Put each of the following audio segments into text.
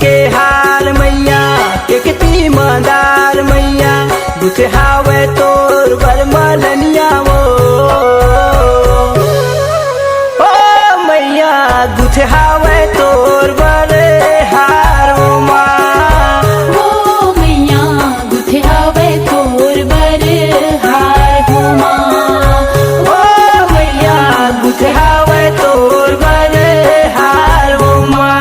के हार मैया के कितनी मदार मैया गुथहावे तोर बरमलनिया वो ओ मैया गुथहावे तोर बर हार वो माँ ओ मैया गुथहावे तोर बर हार हो माँ ओ मैया गुथहावे तोर बर हार वो माँ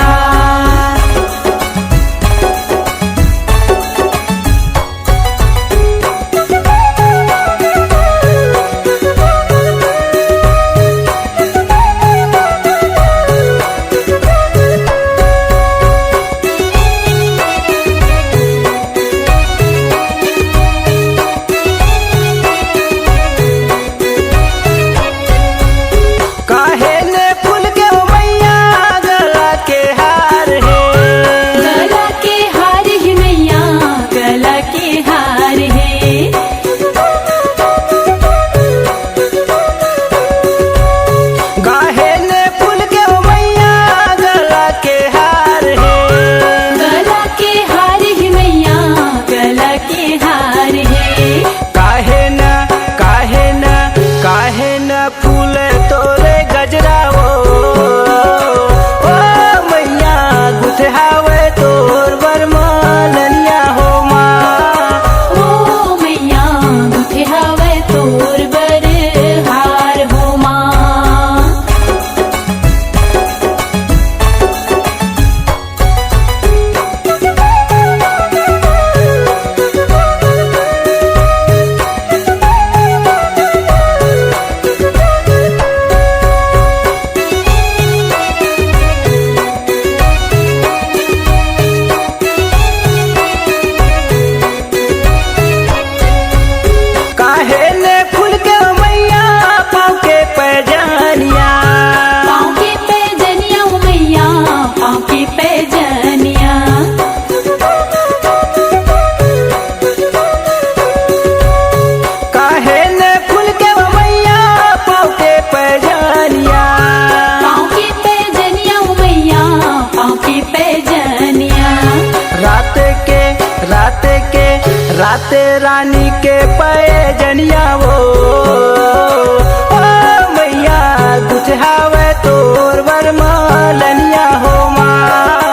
काहे ने फूल के ओ मैया गला के हार है गला के हार है मैया गला के हार है गाहे ने फूल के ओ मैया गला के हार है गला के हार है मैया गला के हार है काहे न काहे न काहे न फूल तोरे गजरा वो ओ मैया गुथहावे तोर बरमलनिया हो माँ ओ मैया गुथहावे तोर बर हार हो माँ काहे ने फूल के ओ मैया पाँव के पैजानिया पाँव के पैजनिया ओ मैया पाँव के पैजनिया काहे ने फूल के ओ मैया पाँव के पैजानिया पाँव के पैजनिया ओ मैया पाँव के पैजनिया रात के रात के रात रानी के पैजनिया वो ओ मैया गुथहावे तोर बरमलनिया हो माँ